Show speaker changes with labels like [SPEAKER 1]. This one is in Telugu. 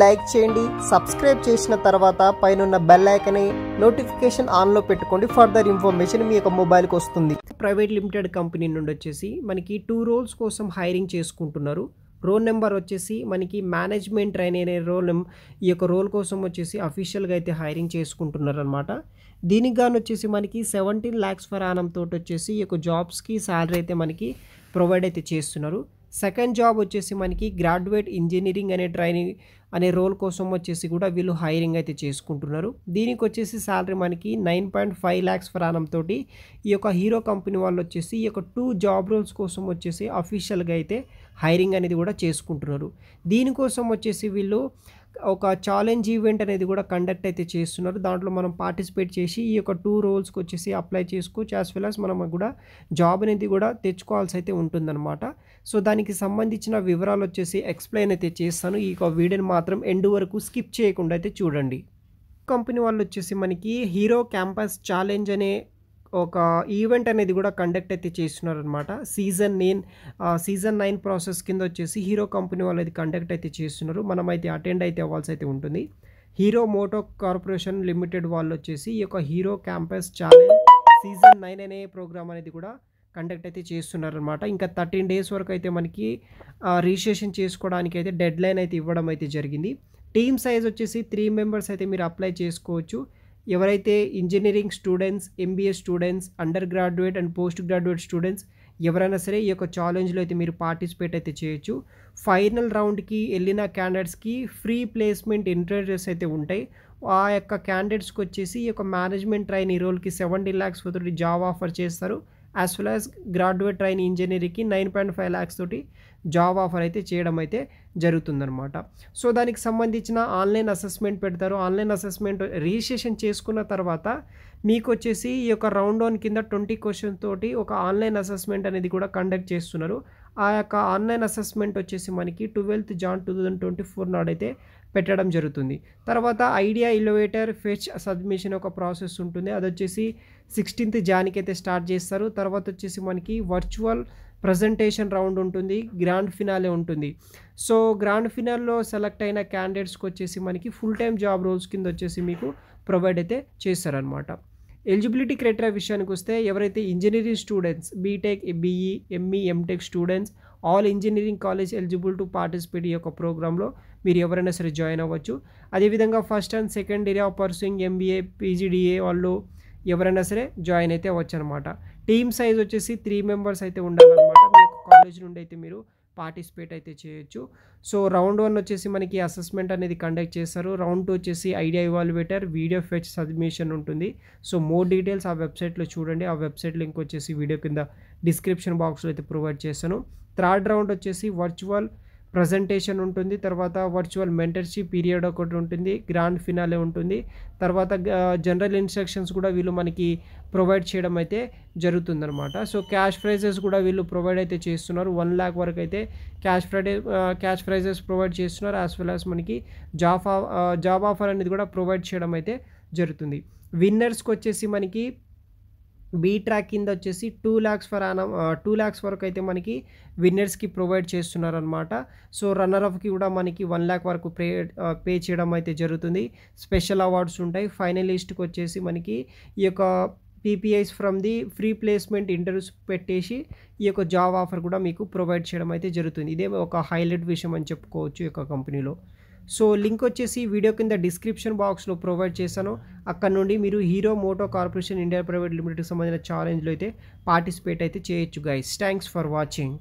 [SPEAKER 1] లైక్ చేయండి, సబ్స్క్రైబ్ చేసిన తర్వాత పైన బెల్ ఐకాన్ నోటిఫికేషన్ ఆన్లో పెట్టుకోండి. ఫర్దర్ ఇన్ఫర్మేషన్ మీ యొక్క మొబైల్కి వస్తుంది. ప్రైవేట్ లిమిటెడ్ కంపెనీ నుండి వచ్చేసి మనకి 2 రోల్స్ కోసం హైరింగ్ చేసుకుంటున్నారు. రోల్ నెంబర్ వచ్చేసి మనకి మేనేజ్మెంట్ ట్రైనీ అనే ఈ యొక్క రోల్ కోసం వచ్చేసి అఫీషియల్గా అయితే హైరింగ్ చేసుకుంటున్నారు అనమాట. దీనికి గాను వచ్చేసి మనకి 17 lakhs per annum తోటి వచ్చేసి ఈ యొక్క జాబ్స్కి శాలరీ అయితే మనకి ప్రొవైడ్ అయితే చేస్తున్నారు. సెకండ్ జాబ్ వచ్చేసి మనకి గ్రాడ్యుయేట్ ఇంజనీరింగ్ అనే ట్రైనింగ్ అనే రోల్ కోసం వచ్చేసి కూడా వీళ్ళు హైరింగ్ అయితే చేసుకుంటున్నారు. దీనికి వచ్చేసి శాలరీ మనకి 9.5 lakhs per annum తోటి ఈ యొక్క హీరో కంపెనీ వాళ్ళు వచ్చేసి ఈ యొక్క 2 జాబ్ రోల్స్ కోసం వచ్చేసి అఫీషియల్గా అయితే హైరింగ్ అనేది కూడా చేసుకుంటున్నారు. దీనికోసం వచ్చేసి వీళ్ళు ఒక ఛాలెంజ్ ఈవెంట్ అనేది కూడా కండక్ట్ అయితే చేస్తున్నారు. దాంట్లో మనం పార్టిసిపేట్ చేసి ఈ యొక్క 2 రోల్స్కి వచ్చేసి అప్లై చేసుకోవచ్చు. యాజ్ వెల్ యాజ్ మనం కూడా జాబ్ అనేది కూడా తెచ్చుకోవాల్సి అయితే ఉంటుందన్నమాట. సో దానికి సంబంధించిన వివరాలు వచ్చేసి ఎక్స్ప్లెయిన్ అయితే చేస్తాను. ఈ యొక్క వీడియోని మాత్రం ఎండ్ వరకు స్కిప్ చేయకుండా అయితే చూడండి. కంపెనీ వాళ్ళు వచ్చేసి మనకి హీరో క్యాంపస్ ఛాలెంజ్ అనే ఒక ఈవెంట్ అనేది కూడా కండక్ట్ అయితే చేస్తున్నారు అనమాట. సీజన్ 9 ప్రాసెస్ కింద వచ్చేసి హీరో కంపెనీ వాళ్ళు అయితే కండక్ట్ అయితే చేస్తున్నారు. మనం అయితే అటెండ్ అయితే అవ్వాల్సి అయితే ఉంటుంది. హీరో మోటో కార్పొరేషన్ లిమిటెడ్ వాళ్ళు వచ్చేసి ఈ యొక్క హీరో క్యాంపస్ ఛాలెంజ్ సీజన్ 9 అనే ప్రోగ్రామ్ అనేది కూడా కండక్ట్ అయితే చేస్తున్నారు అనమాట. ఇంకా 13 days వరకు అయితే మనకి రిజిస్ట్రేషన్ చేసుకోవడానికి అయితే డెడ్ లైన్ అయితే ఇవ్వడం అయితే జరిగింది. టీమ్ సైజ్ వచ్చేసి 3 members అయితే మీరు అప్లై చేసుకోవచ్చు. ఎవరైతే engineering students, MBA students, under graduate and post graduate students ఎవరైనా సరే ఈ యొక్క ఛాలెంజ్లో అయితే మీరు పార్టిసిపేట్ అయితే చేయొచ్చు. ఫైనల్ రౌండ్కి వెళ్ళిన క్యాండిడేట్స్కి ఫ్రీ ప్లేస్మెంట్ ఇంటర్వ్యూస్ అయితే ఉంటాయి. ఆ యొక్క క్యాండిడేట్స్కి వచ్చేసి ఈ యొక్క మేనేజ్మెంట్ ట్రైనీ రోల్కి 17 lakhs తోటి జాబ్ ఆఫర్ చేస్తారు. As well as graduate trainee ఇంజనీరింగ్కి 9.5 lakhs తోటి జాబ్ ఆఫర్ అయితే చేయడం అయితే జరుగుతుందన్నమాట. సో దానికి సంబంధించిన ఆన్లైన్ అసెస్మెంట్ పెడతారు. ఆన్లైన్ అసెస్మెంట్ రిజిస్ట్రేషన్ చేసుకున్న తర్వాత మీకు వచ్చేసి ఈ యొక్క రౌండ్ 1 కింద 20 questions తోటి ఒక ఆన్లైన్ అసెస్మెంట్ అనేది కూడా కండక్ట్ చేస్తున్నారు. ఆ యొక్క ఆన్లైన్ అసెస్మెంట్ వచ్చేసి మనకి 12th Jan 2024 నాడైతే పెట్టడం జరుగుతుంది. తర్వాత ఐడియా ఇన్నోవేటర్ ఫెచ్ సబ్మిషన్ ఒక ప్రాసెస్ ఉంటుంది. అది వచ్చేసి 16th Janకి అయితే స్టార్ట్ చేస్తారు. తర్వాత వచ్చేసి మనకి వర్చువల్ ప్రజెంటేషన్ రౌండ్ ఉంటుంది, గ్రాండ్ ఫినాలే ఉంటుంది. సో గ్రాండ్ ఫినాల్లో సెలెక్ట్ అయిన క్యాండిడేట్స్కి వచ్చేసి మనకి ఫుల్ టైమ్ జాబ్ రోల్స్ కింద వచ్చేసి మీకు ప్రొవైడ్ అయితే చేస్తారనమాట. ఎలిజిబిలిటీ క్రైటీరియా విషయానికి వస్తే ఎవరైతే engineering students, BTech, BE, ME, MTech students all engineering college eligible to participate ఈ యొక్క ప్రోగ్రాంలో మీరు ఎవరైనా సరే జాయిన్ అవ్వచ్చు. అదేవిధంగా first and second year of pursuing MBA, PGDA వాళ్ళు ఎవరైనా సరే జాయిన్ అయితే అవ్వచ్చు అనమాట. టీమ్ సైజ్ వచ్చేసి 3 members అయితే ఉండాలన్నమాట. మీ యొక్క కాలేజ్ నుండి అయితే మీరు పార్టిసిపేట్ అయితే చేయొచ్చు. సో రౌండ్ 1 వచ్చేసి మనకి అసెస్మెంట్ అనేది కండక్ట్ చేస్తారు. రౌండ్ 2 వచ్చేసి idea evaluator, video fetch submission ఉంటుంది. సో మోర్ డీటెయిల్స్ ఆ వెబ్సైట్లో చూడండి. ఆ వెబ్సైట్ లింక్ వచ్చేసి వీడియో కింద డిస్క్రిప్షన్ బాక్స్లో అయితే ప్రొవైడ్ చేస్తాను. థర్డ్ రౌండ్ వచ్చేసి వర్చువల్ ప్రజెంటేషన్ ఉంటుంది. తర్వాత వర్చువల్ మెంటర్షిప్ పీరియడ్ ఒకటి ఉంటుంది, గ్రాండ్ ఫినాలే ఉంటుంది. తర్వాత జనరల్ ఇన్స్ట్రక్షన్స్ కూడా వీళ్ళు మనకి ప్రొవైడ్ చేయడం అయితే జరుగుతుందన్నమాట. సో క్యాష్ ప్రైజెస్ కూడా వీళ్ళు ప్రొవైడ్ అయితే చేస్తున్నారు. 1 lakh వరకు అయితే క్యాష్ ప్రైజెస్ ప్రొవైడ్ చేస్తున్నారు. యాజ్ వెల్ యాజ్ మనకి జాబ్ ఆఫర్ అనేది కూడా ప్రొవైడ్ చేయడం అయితే జరుగుతుంది. విన్నర్స్కి వచ్చేసి మనకి బీ ట్రాక్ కింద వచ్చేసి 2 lakhs per annum 2 lakhs వరకు అయితే మనకి విన్నర్స్కి ప్రొవైడ్ చేస్తున్నారనమాట. సో రన్నర్ అఫ్కి కూడా మనకి 1 lakh వరకు పే చేయడం అయితే జరుగుతుంది. స్పెషల్ అవార్డ్స్ ఉంటాయి. ఫైనలిస్ట్కి వచ్చేసి మనకి ఈ యొక్క PPIs from the free placement interviews పెట్టేసి ఈ యొక్క జాబ్ ఆఫర్ కూడా మీకు ప్రొవైడ్ చేయడం అయితే జరుగుతుంది. ఇదే ఒక హైలైట్ విషయం అని చెప్పుకోవచ్చు ఈ యొక్క కంపెనీలో. సో లింక్ వచ్చేసి వీడియో కింద డిస్క్రిప్షన్ బాక్స్లో ప్రొవైడ్ చేశాను. అక్కడ నుండి మీరు Hero Moto Corporation India Private లిమిటెడ్కి సంబంధించిన ఛాలెంజ్లో అయితే పార్టిసిపేట్ అయితే చేయొచ్చు గైస్. Thanks for watching.